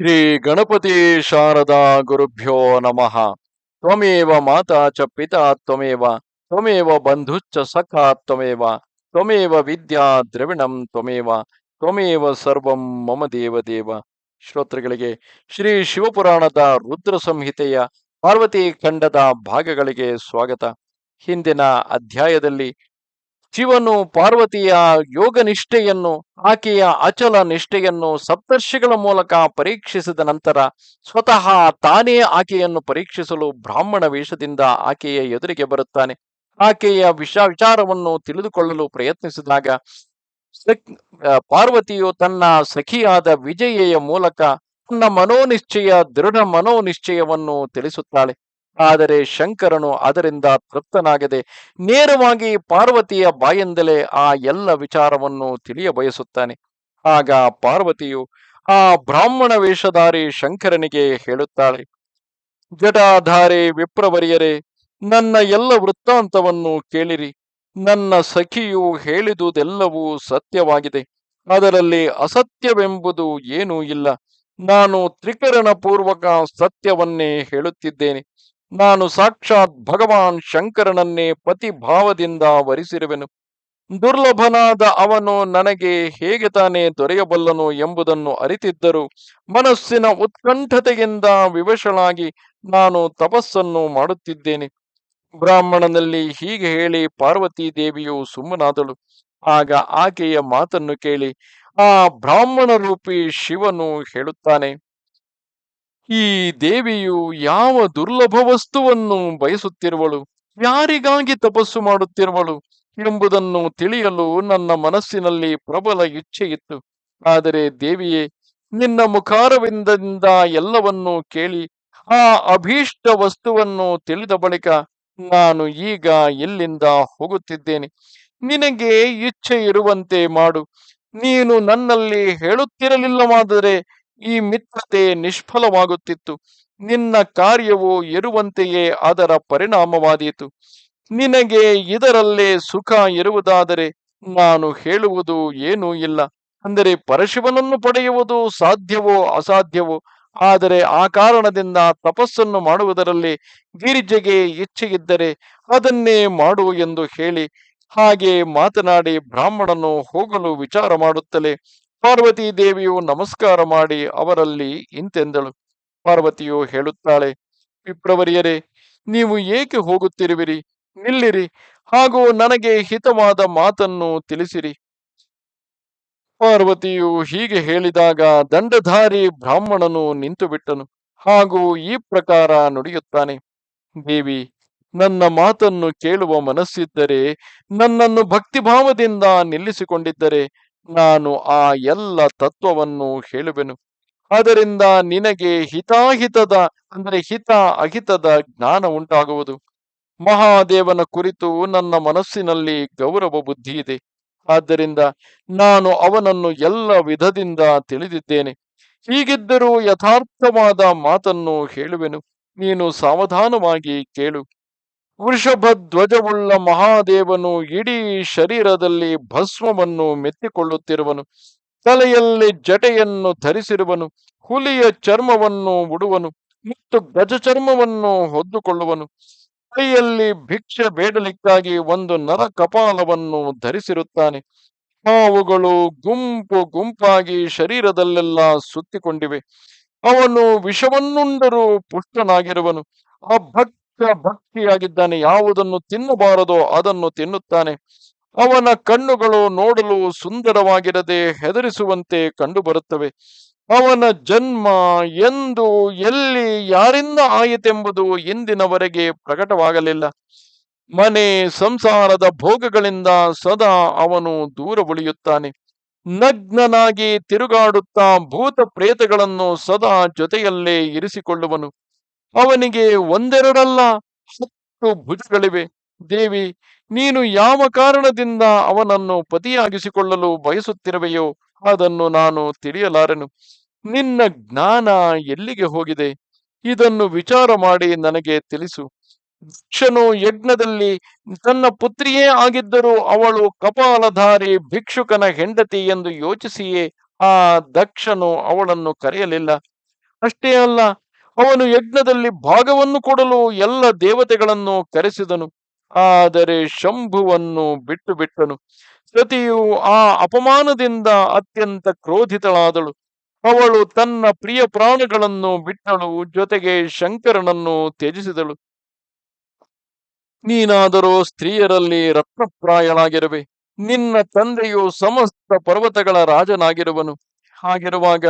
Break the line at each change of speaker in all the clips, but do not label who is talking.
ಶ್ರೀ ಗಣಪತಿ ಶಾರದಾ ಗುರುಭ್ಯೋ ನಮಃ. ತ್ವಮೇವ ಮಾತಾ ಚ ಪಿತಾ ತ್ವಮೇವ ತ್ವಮೇವ ಬಂಧುಶ್ಚ ಸಖಾ ತ್ವಮೇವ ತ್ವಮೇವ ವಿದ್ಯಾ ದ್ರವಿಣಂ ತ್ವಮೇವ ತ್ವಮೇವ ಸರ್ವಂ ಮಮ ದೇವ ದೇವ. ಶ್ರೋತೃಗಳಿಗೆ ಶ್ರೀ ಶಿವಪುರಾಣದ ರುದ್ರ ಸಂಹಿತೆಯ ಪಾರ್ವತಿ ಖಂಡದ ಭಾಗಗಳಿಗೆ ಸ್ವಾಗತ. ಹಿಂದಿನ ಅಧ್ಯಾಯದಲ್ಲಿ ಶಿವನು ಪಾರ್ವತಿಯ ಯೋಗ ನಿಷ್ಠೆಯನ್ನು, ಆಕೆಯ ಅಚಲ ನಿಷ್ಠೆಯನ್ನು ಸಪ್ತರ್ಷಿಗಳ ಮೂಲಕ ಪರೀಕ್ಷಿಸಿದ ನಂತರ ಸ್ವತಃ ತಾನೇ ಆಕೆಯನ್ನು ಪರೀಕ್ಷಿಸಲು ಬ್ರಾಹ್ಮಣ ವೇಷದಿಂದ ಆಕೆಯ ಎದುರಿಗೆ ಬರುತ್ತಾನೆ. ಆಕೆಯ ವಿಚಾರವನ್ನು ತಿಳಿದುಕೊಳ್ಳಲು ಪ್ರಯತ್ನಿಸಿದಾಗ ಪಾರ್ವತಿಯು ತನ್ನ ಸಖಿಯಾದ ವಿಜಯೆಯ ಮೂಲಕ ತನ್ನ ಮನೋನಿಶ್ಚಯ, ದೃಢ ಮನೋನಿಶ್ಚಯವನ್ನು ತಿಳಿಸುತ್ತಾಳೆ. ಆದರೆ ಶಂಕರನು ಅದರಿಂದ ತೃಪ್ತನಾಗದೆ ನೇರವಾಗಿ ಪಾರ್ವತಿಯ ಬಾಯಿಂದಲೇ ಆ ಎಲ್ಲ ವಿಚಾರವನ್ನು ತಿಳಿಯ ಬಯಸುತ್ತಾನೆ. ಆಗ ಪಾರ್ವತಿಯು ಆ ಬ್ರಾಹ್ಮಣ ವೇಷಧಾರಿ ಶಂಕರನಿಗೆ ಹೇಳುತ್ತಾಳೆ, ಜಟಾಧಾರಿ ವಿಪ್ರವರಿಯರೇ, ನನ್ನ ಎಲ್ಲ ವೃತ್ತಾಂತವನ್ನು ಕೇಳಿರಿ. ನನ್ನ ಸಖಿಯು ಹೇಳಿದುದೆಲ್ಲವೂ ಸತ್ಯವಾಗಿದೆ. ಅದರಲ್ಲಿ ಅಸತ್ಯವೆಂಬುದು ಏನೂ ಇಲ್ಲ. ನಾನು ತ್ರಿಕರಣ ಪೂರ್ವಕ ಸತ್ಯವನ್ನೇ ಹೇಳುತ್ತಿದ್ದೇನೆ. ನಾನು ಸಾಕ್ಷಾತ್ ಭಗವಾನ್ ಶಂಕರನನ್ನೇ ಪತಿಭಾವದಿಂದ ವರಿಸಿರುವೆನು. ದುರ್ಲಭನಾದ ಅವನು ನನಗೆ ಹೇಗೆ ತಾನೇ ದೊರೆಯಬಲ್ಲನು ಎಂಬುದನ್ನು ಅರಿತಿದ್ದರೂ ಮನಸ್ಸಿನ ಉತ್ಕಂಠತೆಯಿಂದ ವಿವಶಳಾಗಿ ನಾನು ತಪಸ್ಸನ್ನು ಮಾಡುತ್ತಿದ್ದೇನೆ. ಬ್ರಾಹ್ಮಣನಲ್ಲಿ ಹೀಗೆ ಹೇಳಿ ಪಾರ್ವತೀ ದೇವಿಯು ಸುಮ್ಮನಾದಳು. ಆಗ ಆಕೆಯ ಮಾತನ್ನು ಕೇಳಿ ಆ ಬ್ರಾಹ್ಮಣ ರೂಪಿ ಶಿವನು ಹೇಳುತ್ತಾನೆ, ಈ ದೇವಿಯು ಯಾವ ದುರ್ಲಭ ವಸ್ತುವನ್ನು ಬಯಸುತ್ತಿರುವಳು, ಯಾರಿಗಾಗಿ ತಪಸ್ಸು ಮಾಡುತ್ತಿರುವಳು ಎಂಬುದನ್ನು ತಿಳಿಯಲು ನನ್ನ ಮನಸ್ಸಿನಲ್ಲಿ ಪ್ರಬಲ ಇಚ್ಛೆ ಇತ್ತು. ಆದರೆ ದೇವಿಯೇ, ನಿನ್ನ ಮುಖಾರವಿಂದದಿಂದ ಎಲ್ಲವನ್ನೂ ಕೇಳಿ ಆ ಅಭೀಷ್ಟ ವಸ್ತುವನ್ನು ತಿಳಿದ ಬಳಿಕ ನಾನು ಈಗ ಇಲ್ಲಿಂದ ಹೋಗುತ್ತಿದ್ದೇನೆ. ನಿನಗೆ ಇಚ್ಛೆ ಇರುವಂತೆ ಮಾಡು. ನೀನು ನನ್ನಲ್ಲಿ ಹೇಳುತ್ತಿರಲಿಲ್ಲವಾದರೆ ಈ ಮಿತ್ರತೆ ನಿಷ್ಫಲವಾಗುತ್ತಿತ್ತು. ನಿನ್ನ ಕಾರ್ಯವು ಇರುವಂತೆಯೇ ಅದರ ಪರಿಣಾಮವಾದೀತು. ನಿನಗೆ ಇದರಲ್ಲೇ ಸುಖ ಇರುವುದಾದರೆ ನಾನು ಹೇಳುವುದು ಏನೂ ಇಲ್ಲ. ಅಂದರೆ ಪರಶಿವನನ್ನು ಪಡೆಯುವುದು ಸಾಧ್ಯವೋ ಅಸಾಧ್ಯವೋ, ಆದರೆ ಆ ಕಾರಣದಿಂದ ತಪಸ್ಸನ್ನು ಮಾಡುವುದರಲ್ಲಿ ಗಿರಿಜೆಗೆ ಇಚ್ಛೆಯಿದ್ದರೆ ಅದನ್ನೇ ಮಾಡು ಎಂದು ಹೇಳಿ, ಹಾಗೆ ಮಾತನಾಡಿ ಬ್ರಾಹ್ಮಣನು ಹೋಗಲು ವಿಚಾರ ಮಾಡುತ್ತಲೇ ಪಾರ್ವತೀ ದೇವಿಯು ನಮಸ್ಕಾರ ಮಾಡಿ ಅವರಲ್ಲಿ ಇಂತೆಂದಳು. ಪಾರ್ವತಿಯು ಹೇಳುತ್ತಾಳೆ, ವಿಪ್ರವರಿಯರೇ, ನೀವು ಏಕೆ ಹೋಗುತ್ತಿರುವಿರಿ? ನಿಲ್ಲಿರಿ, ಹಾಗೂ ನನಗೆ ಹಿತವಾದ ಮಾತನ್ನು ತಿಳಿಸಿರಿ. ಪಾರ್ವತಿಯು ಹೀಗೆ ಹೇಳಿದಾಗ ದಂಡಧಾರಿ ಬ್ರಾಹ್ಮಣನು ನಿಂತು ಬಿಟ್ಟನು. ಹಾಗೂ ಈ ಪ್ರಕಾರ ನುಡಿಯುತ್ತಾನೆ, ದೇವಿ, ನನ್ನ ಮಾತನ್ನು ಕೇಳುವ ಮನಸ್ಸಿದ್ದರೆ, ನನ್ನನ್ನು ಭಕ್ತಿಭಾವದಿಂದ ನಿಲ್ಲಿಸಿಕೊಂಡಿದ್ದರೆ ನಾನು ಆ ಎಲ್ಲ ತತ್ವವನ್ನು ಹೇಳುವೆನು. ಅದರಿಂದ ನಿನಗೆ ಹಿತಾಹಿತದ ಅಂದರೆ ಹಿತ ಅಹಿತದ ಜ್ಞಾನ ಉಂಟಾಗುವುದು. ಮಹಾದೇವನ ಕುರಿತು ನನ್ನ ಮನಸ್ಸಿನಲ್ಲಿ ಗೌರವ ಬುದ್ಧಿ ಇದೆ. ಆದ್ದರಿಂದ ನಾನು ಅವನನ್ನು ಎಲ್ಲ ವಿಧದಿಂದ ತಿಳಿದಿದ್ದೇನೆ. ಹೀಗಿದ್ದರೂ ಯಥಾರ್ಥವಾದ ಮಾತನ್ನು ಹೇಳುವೆನು. ನೀನು ಸಾವಧಾನವಾಗಿ ಕೇಳು. ವೃಷಭ ಧ್ವಜವುಳ್ಳ ಮಹಾದೇವನು ಇಡೀ ಶರೀರದಲ್ಲಿ ಭಸ್ಮವನ್ನು ಮೆತ್ತಿಕೊಳ್ಳುತ್ತಿರುವನು. ತಲೆಯಲ್ಲಿ ಜಟೆಯನ್ನು ಧರಿಸಿರುವನು. ಹುಲಿಯ ಚರ್ಮವನ್ನು ಉಡುವನು ಮತ್ತು ಗಜ ಚರ್ಮವನ್ನು ಹೊದ್ದುಕೊಳ್ಳುವನು. ಕೈಯಲ್ಲಿ ಭಿಕ್ಷೆ ಬೇಡಲಿಕ್ಕಾಗಿ ಒಂದು ನರ ಕಪಾಲವನ್ನು ಧರಿಸಿರುತ್ತಾನೆ. ಹಾವುಗಳು ಗುಂಪು ಗುಂಪಾಗಿ ಶರೀರದಲ್ಲೆಲ್ಲ ಸುತ್ತಿಕೊಂಡಿವೆ. ಅವನು ವಿಷವನ್ನುಂಡರೂ ಪುಷ್ಟನಾಗಿರುವನು. ಭಕ್ತಿಯಾಗಿದ್ದಾನೆ. ಯಾವುದನ್ನು ತಿನ್ನಬಾರದೋ ಅದನ್ನು ತಿನ್ನುತ್ತಾನೆ. ಅವನ ಕಣ್ಣುಗಳು ನೋಡಲು ಸುಂದರವಾಗಿರದೆ ಹೆದರಿಸುವಂತೆ ಕಂಡುಬರುತ್ತವೆ. ಅವನ ಜನ್ಮ ಎಂದು, ಎಲ್ಲಿ, ಯಾರಿಂದ ಆಯಿತೆಂಬುದು ಇಂದಿನವರೆಗೆ ಪ್ರಕಟವಾಗಲಿಲ್ಲ. ಮನೆ ಸಂಸಾರದ ಭೋಗಗಳಿಂದ ಸದಾ ಅವನು ದೂರ ಉಳಿಯುತ್ತಾನೆ. ನಗ್ನನಾಗಿ ತಿರುಗಾಡುತ್ತಾ ಭೂತ ಪ್ರೇತಗಳನ್ನು ಸದಾ ಜೊತೆಯಲ್ಲೇ ಇರಿಸಿಕೊಳ್ಳುವನು. ಅವನಿಗೆ ಒಂದೆರಡಲ್ಲ 10 ಭುಜಗಳಿವೆ. ದೇವಿ, ನೀನು ಯಾವ ಕಾರಣದಿಂದ ಅವನನ್ನು ಪತಿಯಾಗಿಸಿಕೊಳ್ಳಲು ಬಯಸುತ್ತಿರುವೆಯೋ ಅದನ್ನು ನಾನು ತಿಳಿಯಲಾರೆನು. ನಿನ್ನ ಜ್ಞಾನ ಎಲ್ಲಿಗೆ ಹೋಗಿದೆ? ಇದನ್ನು ವಿಚಾರ ಮಾಡಿ ನನಗೆ ತಿಳಿಸು. ದಕ್ಷನು ಯಜ್ಞದಲ್ಲಿ ತನ್ನ ಪುತ್ರಿಯೇ ಆಗಿದ್ದರೂ ಅವಳು ಕಪಾಲಧಾರಿ ಭಿಕ್ಷುಕನ ಹೆಂಡತಿ ಎಂದು ಯೋಚಿಸಿಯೇ ಆ ದಕ್ಷನು ಅವಳನ್ನು ಕರೆಯಲಿಲ್ಲ. ಅಷ್ಟೇ ಅಲ್ಲ, ಅವನು ಯಜ್ಞದಲ್ಲಿ ಭಾಗವನ್ನು ಕೊಡಲು ಎಲ್ಲ ದೇವತೆಗಳನ್ನು ಕರೆಸಿದನು. ಆದರೆ ಶಂಭುವನ್ನು ಬಿಟ್ಟು ಬಿಟ್ಟನು. ಸತಿಯು ಆ ಅಪಮಾನದಿಂದ ಅತ್ಯಂತ ಕ್ರೋಧಿತಳಾದಳು. ಅವಳು ತನ್ನ ಪ್ರಿಯ ಪ್ರಾಣಗಳನ್ನು ಬಿಟ್ಟಳು, ಜೊತೆಗೆ ಶಂಕರನನ್ನು ತ್ಯಜಿಸಿದಳು. ನೀನಾದರೂ ಸ್ತ್ರೀಯರಲ್ಲಿ ರತ್ನಪ್ರಾಯಳಾಗಿರುವೆ. ನಿನ್ನ ತಂದೆಯು ಸಮಸ್ತ ಪರ್ವತಗಳ ರಾಜನಾಗಿರುವನು. ಹಾಗಿರುವಾಗ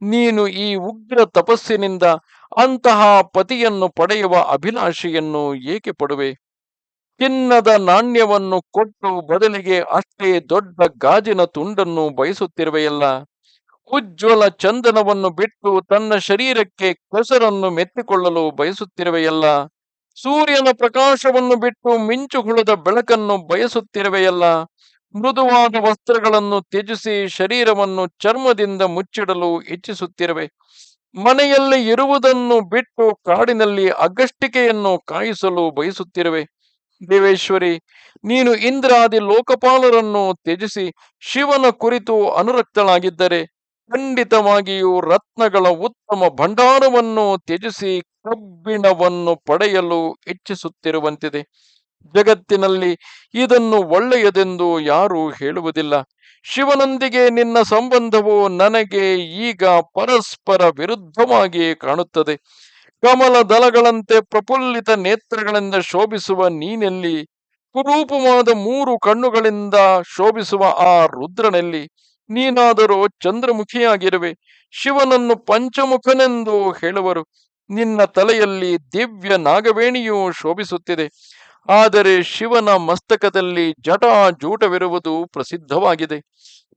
ನೀನು ಈ ಉಗ್ರ ತಪಸ್ಸಿನಿಂದ ಅಂತಹ ಪತಿಯನ್ನು ಪಡೆಯುವ ಅಭಿಲಾಷೆಯನ್ನು ಏಕೆ ಪಡುವೆ? ಚಿನ್ನದ ನಾಣ್ಯವನ್ನು ಕೊಟ್ಟು ಬದಲಿಗೆ ಅಷ್ಟೇ ದೊಡ್ಡ ಗಾಜಿನ ತುಂಡನ್ನು ಬಯಸುತ್ತಿರುವೆಯಲ್ಲ. ಉಜ್ವಲ ಚಂದನವನ್ನು ಬಿಟ್ಟು ತನ್ನ ಶರೀರಕ್ಕೆ ಕೆಸರನ್ನು ಮೆತ್ತಿಕೊಳ್ಳಲು ಬಯಸುತ್ತಿರುವೆಯಲ್ಲ. ಸೂರ್ಯನ ಪ್ರಕಾಶವನ್ನು ಬಿಟ್ಟು ಮಿಂಚು ಹುಳದ ಬೆಳಕನ್ನು ಬಯಸುತ್ತಿರುವೆಯಲ್ಲ. ಮೃದುವಾದ ವಸ್ತ್ರಗಳನ್ನು ತ್ಯಜಿಸಿ ಶರೀರವನ್ನು ಚರ್ಮದಿಂದ ಮುಚ್ಚಿಡಲು ಇಚ್ಛಿಸುತ್ತಿರುವೆ. ಮನೆಯಲ್ಲಿ ಇರುವುದನ್ನು ಬಿಟ್ಟು ಕಾಡಿನಲ್ಲಿ ಅಗಷ್ಟಿಕೆಯನ್ನು ಕಾಯಿಸಲು ಬಯಸುತ್ತಿರುವೆ. ದೇವೇಶ್ವರಿ, ನೀನು ಇಂದ್ರಾದಿ ಲೋಕಪಾಲರನ್ನು ತ್ಯಜಿಸಿ ಶಿವನ ಕುರಿತು ಅನುರಕ್ತಳಾಗಿದ್ದರೆ ಖಂಡಿತವಾಗಿಯೂ ರತ್ನಗಳ ಉತ್ತಮ ಭಂಡಾರವನ್ನು ತ್ಯಜಿಸಿ ಕಬ್ಬಿಣವನ್ನು ಪಡೆಯಲು ಇಚ್ಛಿಸುತ್ತಿರುವಂತಿದೆ. ಜಗತ್ತಿನಲ್ಲಿ ಇದನ್ನು ಒಳ್ಳೆಯದೆಂದು ಯಾರೂ ಹೇಳುವುದಿಲ್ಲ. ಶಿವನೊಂದಿಗೆ ನಿನ್ನ ಸಂಬಂಧವು ನನಗೆ ಈಗ ಪರಸ್ಪರ ವಿರುದ್ಧವಾಗಿ ಕಾಣುತ್ತದೆ. ಕಮಲ ದಳಗಳಂತೆ ಪ್ರಫುಲ್ಲಿತ ನೇತ್ರಗಳಿಂದ ಶೋಭಿಸುವ ನೀನೆಲ್ಲಿ? ಕುರೂಪವಾದ 3 ಕಣ್ಣುಗಳಿಂದ ಶೋಭಿಸುವ ಆ ರುದ್ರನೆಲ್ಲಿ? ನೀನಾದರೂ ಚಂದ್ರಮುಖಿಯಾಗಿರುವೆ. ಶಿವನನ್ನು ಪಂಚಮುಖನೆಂದು ಹೇಳುವರು. ನಿನ್ನ ತಲೆಯಲ್ಲಿ ದಿವ್ಯ ನಾಗವೇಣಿಯು ಶೋಭಿಸುತ್ತಿದೆ. ಆದರೆ ಶಿವನ ಮಸ್ತಕದಲ್ಲಿ ಜಟಾಜೂಟವಿರುವುದು ಪ್ರಸಿದ್ಧವಾಗಿದೆ.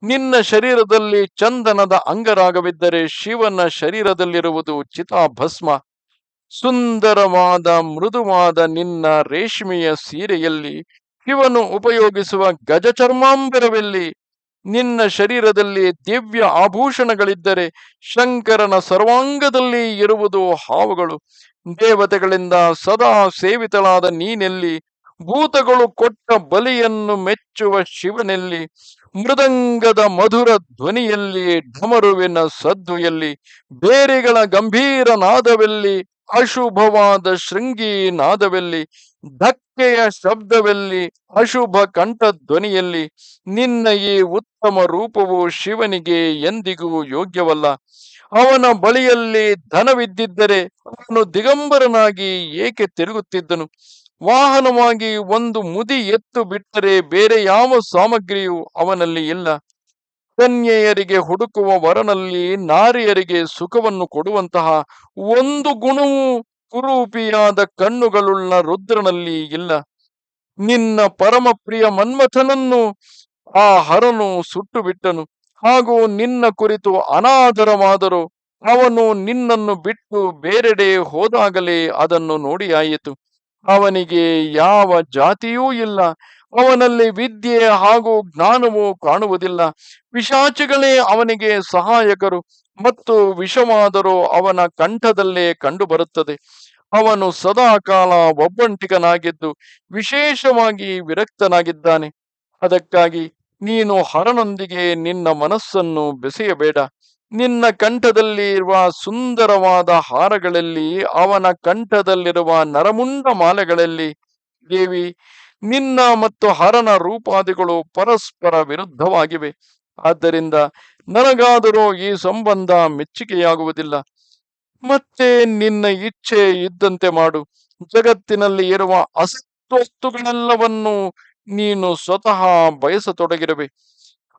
ನಿನ್ನ ಶರೀರದಲ್ಲಿ ಚಂದನದ ಅಂಗರಾಗವಿದ್ದರೆ ಶಿವನ ಶರೀರದಲ್ಲಿರುವುದು ಚಿತಾಭಸ್ಮ. ಸುಂದರವಾದ ಮೃದುವಾದ ನಿನ್ನ ರೇಷ್ಮೆಯ ಸೀರೆಯಲ್ಲಿ ಶಿವನು ಉಪಯೋಗಿಸುವ ಗಜಚರ್ಮಾಂಬರವೆಲ್ಲಿ? ನಿನ್ನ ಶರೀರದಲ್ಲಿ ದಿವ್ಯ ಆಭೂಷಣಗಳಿದ್ದರೆ ಶಂಕರನ ಸರ್ವಾಂಗದಲ್ಲಿ ಇರುವುದು ಹಾವುಗಳು. ದೇವತೆಗಳಿಂದ ಸದಾ ಸೇವಿತಳಾದ ನೀನೆಲ್ಲಿ? ಭೂತಗಳು ಕೊಟ್ಟ ಬಲಿಯನ್ನು ಮೆಚ್ಚುವ ಶಿವನೆಲ್ಲಿ? ಮೃದಂಗದ ಮಧುರ ಧ್ವನಿಯಲ್ಲಿ, ಢಮರುವಿನ ಸದ್ದು ಎಲ್ಲಿ? ಬೇರೆಗಳ ಗಂಭೀರ ನಾದವೆಲ್ಲಿ? ಅಶುಭವಾದ ಶೃಂಗಿ ನಾದವೆಲ್ಲಿ? ಧಕ್ಕೆಯ ಶಬ್ದವೆಲ್ಲಿ? ಅಶುಭ ಕಂಠಧ್ವನಿಯಲ್ಲಿ? ನಿನ್ನ ಈ ಉತ್ತಮ ರೂಪವು ಶಿವನಿಗೆ ಎಂದಿಗೂ ಯೋಗ್ಯವಲ್ಲ. ಅವನ ಬಳಿಯಲ್ಲಿ ಧನವಿದ್ದಿದ್ದರೆ ಅವನು ದಿಗಂಬರನಾಗಿ ಏಕೆ ತಿರುಗುತ್ತಿದ್ದನು? ವಾಹನವಾಗಿ ಒಂದು ಮುದಿ ಎತ್ತು ಬಿಟ್ಟರೆ ಬೇರೆ ಯಾವ ಸಾಮಗ್ರಿಯೂ ಅವನಲ್ಲಿ ಇಲ್ಲ. ಕನ್ಯೆಯರಿಗೆ ಹುಡುಕುವ ವರನಲ್ಲಿ ನಾರಿಯರಿಗೆ ಸುಖವನ್ನು ಕೊಡುವಂತಹ ಒಂದು ಗುಣವೂ ಕುರೂಪಿಯಾದ ಕಣ್ಣುಗಳುಳ್ಳ ರುದ್ರನಲ್ಲಿ ಇಲ್ಲ. ನಿನ್ನ ಪರಮ ಪ್ರಿಯ ಮನ್ಮಥನನ್ನು ಆ ಹರನು ಸುಟ್ಟು ಬಿಟ್ಟನು. ಹಾಗೂ ನಿನ್ನ ಕುರಿತು ಅನಾದರವಾದರೂ ಅವನು ನಿನ್ನನ್ನು ಬಿಟ್ಟು ಬೇರೆಡೆ ಹೋದಾಗಲೇ ಅದನ್ನು ನೋಡಿಯಾಯಿತು. ಅವನಿಗೆ ಯಾವ ಜಾತಿಯೂ ಇಲ್ಲ. ಅವನಲ್ಲಿ ವಿದ್ಯೆ ಹಾಗೂ ಜ್ಞಾನವೂ ಕಾಣುವುದಿಲ್ಲ. ಪಿಶಾಚಿಗಳೇ ಅವನಿಗೆ ಸಹಾಯಕರು ಮತ್ತು ವಿಷವಾದರೂ ಅವನ ಕಂಠದಲ್ಲೇ ಕಂಡುಬರುತ್ತದೆ. ಅವನು ಸದಾಕಾಲ ಒಬ್ಬಂಟಿಗನಾಗಿದ್ದು ವಿಶೇಷವಾಗಿ ವಿರಕ್ತನಾಗಿದ್ದಾನೆ. ಅದಕ್ಕಾಗಿ ನೀನು ಹರನೊಂದಿಗೆ ನಿನ್ನ ಮನಸ್ಸನ್ನು ಬೆಸೆಯಬೇಡ. ನಿನ್ನ ಕಂಠದಲ್ಲಿ ಇರುವ ಸುಂದರವಾದ ಹಾರಗಳಲ್ಲಿ, ಅವನ ಕಂಠದಲ್ಲಿರುವ ನರಮುಂಡ ಮಾಲೆಗಳಲ್ಲಿ? ದೇವಿ, ನಿನ್ನ ಮತ್ತು ಹರನ ರೂಪಾದಿಗಳು ಪರಸ್ಪರ ವಿರುದ್ಧವಾಗಿವೆ. ಆದ್ದರಿಂದ ನನಗಾದರೂ ಈ ಸಂಬಂಧ ಮೆಚ್ಚುಗೆಯಾಗುವುದಿಲ್ಲ. ಮತ್ತೆ ನಿನ್ನ ಇಚ್ಛೆ ಇದ್ದಂತೆ ಮಾಡು. ಜಗತ್ತಿನಲ್ಲಿ ಇರುವ ಅಸತ್ವಸ್ತುಗಳೆಲ್ಲವನ್ನು ನೀನು ಸ್ವತಃ ಬಯಸತೊಡಗಿರುವೆ.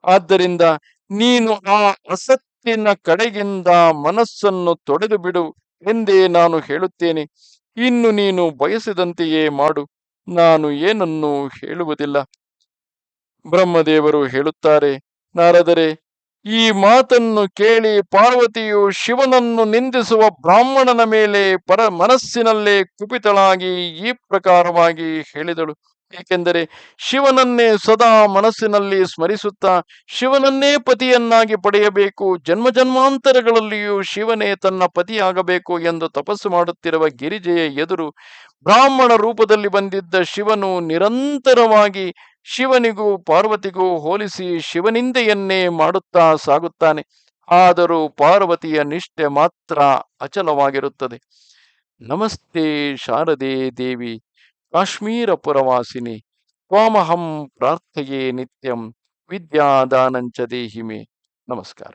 ಆದ್ದರಿಂದ ನೀನು ಆ ಅಸತ್ತಿನ ಕಡೆಗಿಂದ ಮನಸ್ಸನ್ನು ತೊಡೆದು ಬಿಡು ಎಂದೇ ನಾನು ಹೇಳುತ್ತೇನೆ. ಇನ್ನು ನೀನು ಬಯಸಿದಂತೆಯೇ ಮಾಡು. ನಾನು ಏನನ್ನೂ ಹೇಳುವುದಿಲ್ಲ. ಬ್ರಹ್ಮದೇವರು ಹೇಳುತ್ತಾರೆ, ನಾರದರೆ, ಈ ಮಾತನ್ನು ಕೇಳಿ ಪಾರ್ವತಿಯು ಶಿವನನ್ನು ನಿಂದಿಸುವ ಬ್ರಾಹ್ಮಣನ ಮೇಲೆ ಮನಸ್ಸಿನಲ್ಲೇ ಕುಪಿತಳಾಗಿ ಈ ಪ್ರಕಾರವಾಗಿ ಹೇಳಿದಳು. ಏಕೆಂದರೆ ಶಿವನನ್ನೇ ಸದಾ ಮನಸ್ಸಿನಲ್ಲಿ ಸ್ಮರಿಸುತ್ತಾ ಶಿವನನ್ನೇ ಪತಿಯನ್ನಾಗಿ ಪಡೆಯಬೇಕು, ಜನ್ಮ ಜನ್ಮಾಂತರಗಳಲ್ಲಿಯೂ ಶಿವನೇ ತನ್ನ ಪತಿಯಾಗಬೇಕು ಎಂದು ತಪಸ್ಸು ಮಾಡುತ್ತಿರುವ ಗಿರಿಜೆಯ ಎದುರು ಬ್ರಾಹ್ಮಣ ರೂಪದಲ್ಲಿ ಬಂದಿದ್ದ ಶಿವನು ನಿರಂತರವಾಗಿ ಶಿವನಿಗೂ ಪಾರ್ವತಿಗೂ ಹೋಲಿಸಿ ಶಿವನಿಂದೆಯನ್ನೇ ಮಾಡುತ್ತಾ ಸಾಗುತ್ತಾನೆ. ಆದರೂ ಪಾರ್ವತಿಯ ನಿಷ್ಠೆ ಮಾತ್ರ ಅಚಲವಾಗಿರುತ್ತದೆ. ನಮಸ್ತೆ ಶಾರದೆ ದೇವಿ ಕಾಶ್ಮೀರ ಪುರವಾಸಿನಿ ತ್ವಾಮಹಂ ಪ್ರಾರ್ಥಯೇ ನಿತ್ಯಂ ವಿದ್ಯಾದಾನಂಚ ದೇಹಿಮೆ. ನಮಸ್ಕಾರ.